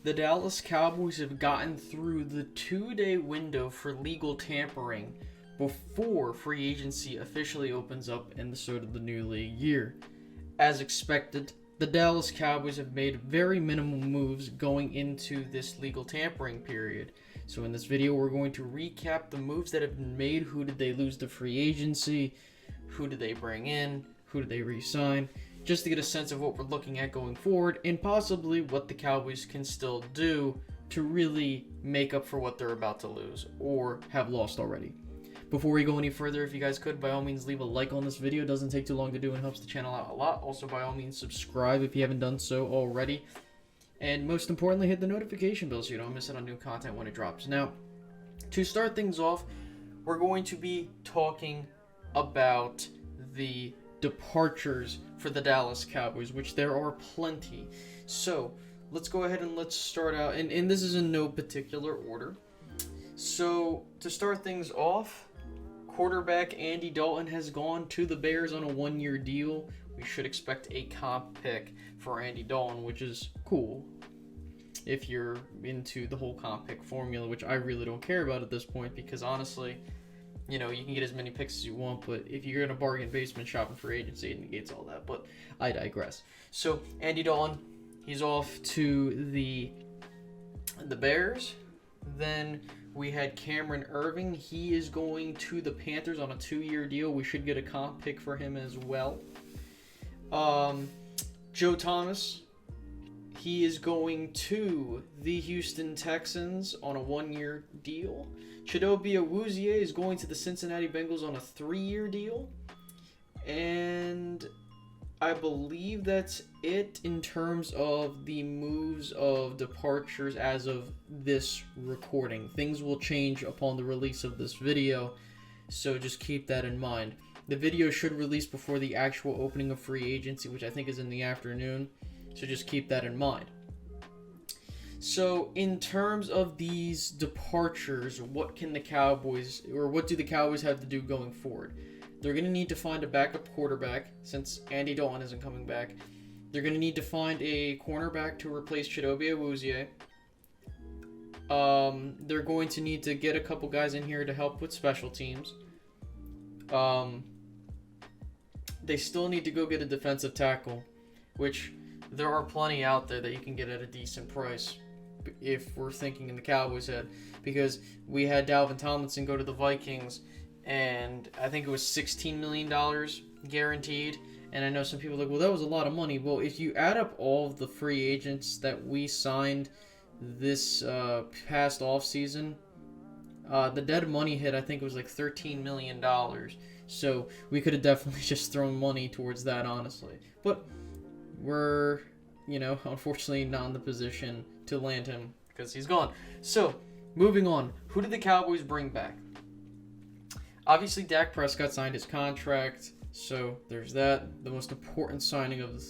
The Dallas Cowboys have gotten through the 2-day window for legal tampering before free agency officially opens up in the start of the new league year. As expected, the Dallas Cowboys have made very minimal moves going into this legal tampering period. So in this video, we're going to recap the moves that have been made. Who did they lose to free agency? Who did they bring in? Who did they re-sign? Just to get a sense of what we're looking at going forward and possibly what the Cowboys can still do to really make up for what they're about to lose or have lost already. Before we go any further, if you guys could, by all means, leave a like on this video. It doesn't take too long to do and helps the channel out a lot. Also, by all means, subscribe if you haven't done so already. And most importantly, hit the notification bell so you don't miss out on new content when it drops. Now, to start things off, we're going to be talking about the departures for the Dallas Cowboys, which there are plenty. So let's go ahead and let's start out, and this is in no particular order. So to start things off, quarterback Andy Dalton has gone to the Bears on a 1-year deal. We should expect a comp pick for Andy Dalton, which is cool if you're into the whole comp pick formula, which I really don't care about at this point because honestly, you know, you can get as many picks as you want, but if you're in a bargain basement shopping for agency, it negates all that. But I digress. So Andy Dalton, he's off to the Bears. Then we had Cameron Irving. He is going to the Panthers on a 2-year deal. We should get a comp pick for him as well. Joe Thomas, he is going to the Houston Texans on a 1-year deal. Chidobe Awuzie is going to the Cincinnati Bengals on a 3-year deal. And I believe that's it in terms of the moves of departures as of this recording. Things will change upon the release of this video, so just keep that in mind. The video should release before the actual opening of free agency, which I think is in the afternoon, so just keep that in mind. So in terms of these departures, what do the Cowboys have to do going forward? They're going to need to find a backup quarterback since Andy Dalton isn't coming back. They're going to need to find a cornerback to replace Chidobe Awuzie. They're going to need to get a couple guys in here to help with special teams. They still need to go get a defensive tackle, which there are plenty out there that you can get at a decent price if we're thinking in the Cowboys' head, because we had Dalvin Tomlinson go to the Vikings, and I think it was $16 million guaranteed. And I know some people are like, well, that was a lot of money. Well, if you add up all of the free agents that we signed this past offseason, the dead money hit, I think it was like $13 million. So we could have definitely just thrown money towards that, honestly. But we're, unfortunately not in the position to land him because he's gone. So, moving on. Who did the Cowboys bring back? Obviously, Dak Prescott signed his contract, so there's that. The most important signing of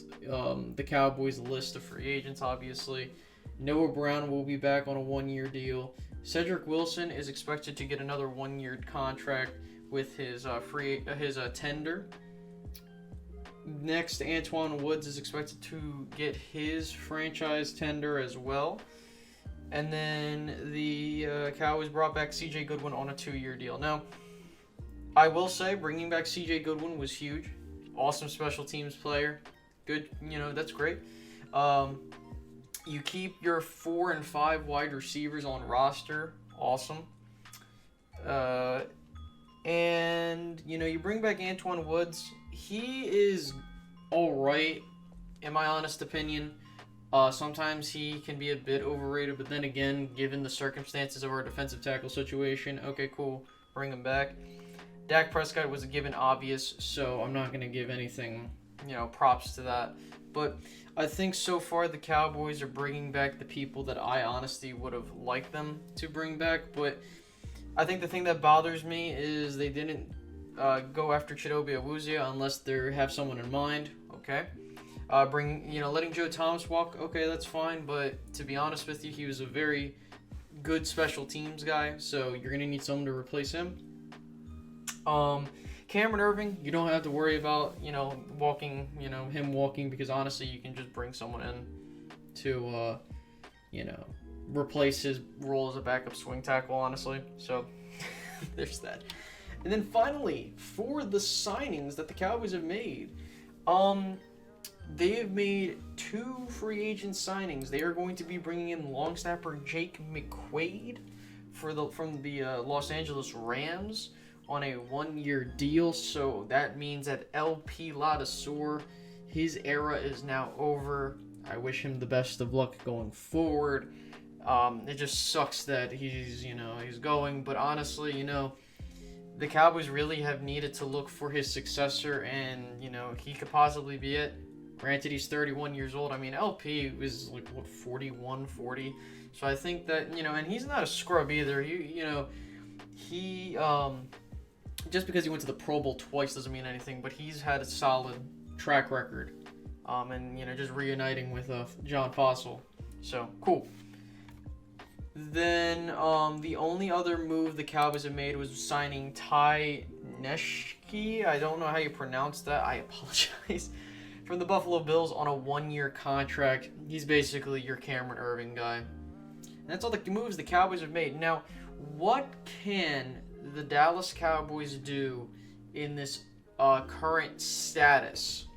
the Cowboys list of free agents, obviously. Noah Brown will be back on a 1-year deal. Cedric Wilson is expected to get another 1-year contract with his tender. Next, Antoine Woods is expected to get his franchise tender as well. And then the Cowboys brought back C.J. Goodwin on a 2-year deal. Now, I will say bringing back C.J. Goodwin was huge. Awesome special teams player. Good, that's great. You keep your 4 and 5 wide receivers on roster. Awesome. And, you bring back Antoine Woods. He is alright, in my honest opinion. Sometimes he can be a bit overrated, but then again, given the circumstances of our defensive tackle situation, okay, cool, bring him back. Dak Prescott was a given obvious, so I'm not going to give anything, props to that. But I think so far the Cowboys are bringing back the people that I honestly would have liked them to bring back, but I think the thing that bothers me is they didn't go after Chidobe Awuzie unless they have someone in mind. Okay, letting Joe Thomas walk. Okay, that's fine. But to be honest with you, he was a very good special teams guy, so you're gonna need someone to replace him. Cameron Irving, you don't have to worry about, him walking, because honestly, you can just bring someone in replace his role as a backup swing tackle, honestly. So there's that. And then finally, for the signings that the Cowboys have made, they have made 2 free agent signings. They are going to be bringing in long snapper Jake McQuaid from the Los Angeles Rams on a 1-year deal. So that means that LP Ladouceur, his era is now over. I wish him the best of luck going forward. It just sucks that he's going, but honestly, the Cowboys really have needed to look for his successor, and he could possibly be it. Granted, he's 31 years old. I mean, LP was 41, 40. So I think that, and he's not a scrub either. He just because he went to the Pro Bowl twice doesn't mean anything, but he's had a solid track record. And just reuniting with John Fossil. So cool. Then the only other move the Cowboys have made was signing Ty Neshke. I don't know how you pronounce that. I apologize. From the Buffalo Bills on a 1-year contract. He's basically your Cameron Irving guy. And that's all the moves the Cowboys have made. Now, what can the Dallas Cowboys do in this current status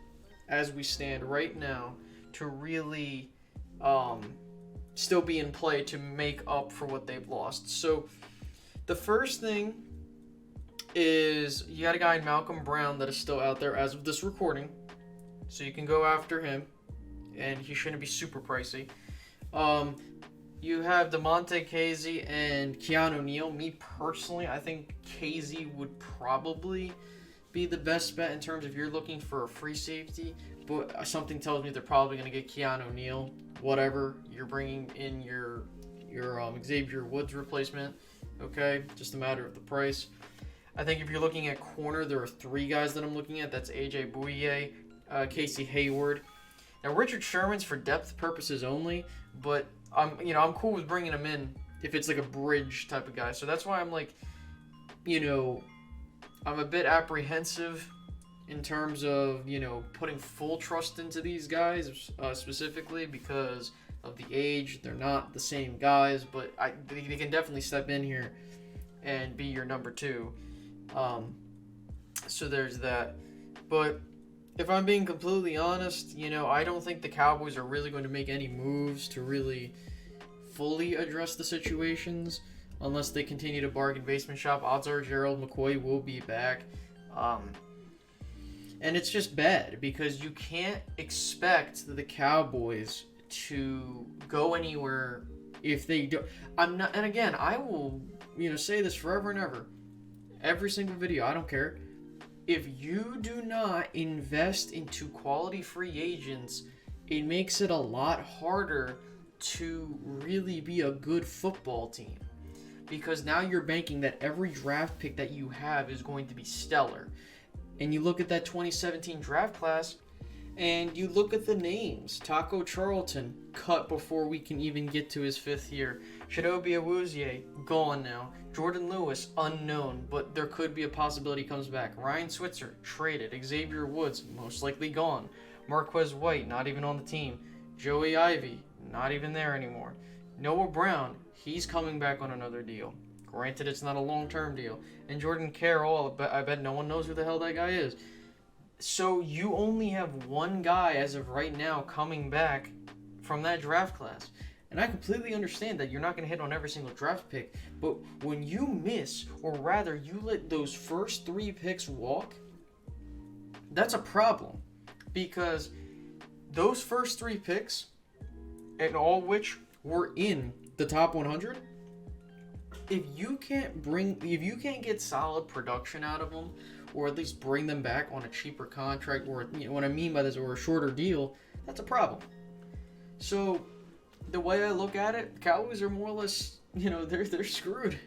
as we stand right now to really still be in play to make up for what they've lost? So the first thing is you got a guy, Malcolm Brown, that is still out there as of this recording. So you can go after him, and he shouldn't be super pricey. You have DeMonte Casey and Keanu Neal. Me personally, I think Casey would probably be the best bet in terms of you're looking for a free safety, but something tells me they're probably going to get Keanu Neal. Whatever, you're bringing in your Xavier Woods replacement. Okay, just a matter of the price. I think if you're looking at corner, there are 3 guys that I'm looking at. That's AJ Bouye, Casey Hayward. Now Richard Sherman's for depth purposes only, but I'm cool with bringing him in if it's like a bridge type of guy. So that's why I'm I'm a bit apprehensive in terms of putting full trust into these guys specifically because of the age. They're not the same guys, but they can definitely step in here and be your number 2. So there's that. But if I'm being completely honest, I don't think the Cowboys are really going to make any moves to really fully address the situations unless they continue to bargain basement shop. Odds are Gerald McCoy will be back. And it's just bad because you can't expect the Cowboys to go anywhere if they do. And again, I will, say this forever and ever. Every single video, I don't care. If you do not invest into quality free agents, it makes it a lot harder to really be a good football team. Because now you're banking that every draft pick that you have is going to be stellar. And you look at that 2017 draft class, and you look at the names. Taco Charlton, cut before we can even get to his 5th year. Chidobe Awuzie, gone now. Jordan Lewis, unknown, but there could be a possibility he comes back. Ryan Switzer, traded. Xavier Woods, most likely gone. Marquez White, not even on the team. Joey Ivy, not even there anymore. Noah Brown, he's coming back on another deal. Granted, it's not a long-term deal. And Jordan Carroll, I bet no one knows who the hell that guy is. So you only have 1 guy as of right now coming back from that draft class. And I completely understand that you're not going to hit on every single draft pick. But when you miss, or rather you let those first 3 picks walk, that's a problem. Because those first 3 picks, and all which were in the top 100, if you can't get solid production out of them, or at least bring them back on a cheaper contract, or what I mean by this, or a shorter deal, that's a problem. So the way I look at it, the Cowboys are more or less, they're screwed.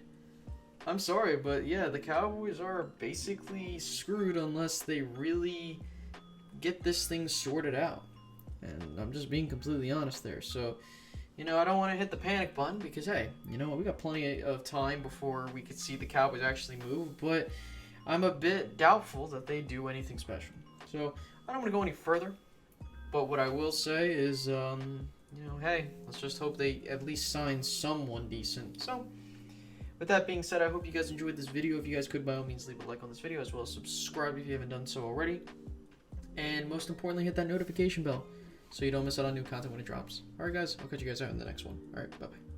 I'm sorry, but yeah, the Cowboys are basically screwed unless they really get this thing sorted out. And I'm just being completely honest there. So, I don't want to hit the panic button because, hey, we got plenty of time before we could see the Cowboys actually move. But I'm a bit doubtful that they do anything special. So I don't want to go any further. But what I will say is, you know, hey, let's just hope they at least sign someone decent. So, with that being said, I hope you guys enjoyed this video. If you guys could, by all means, leave a like on this video, as well as subscribe if you haven't done so already. And most importantly, hit that notification bell so you don't miss out on new content when it drops. Alright guys, I'll catch you guys out in the next one. Alright, bye-bye.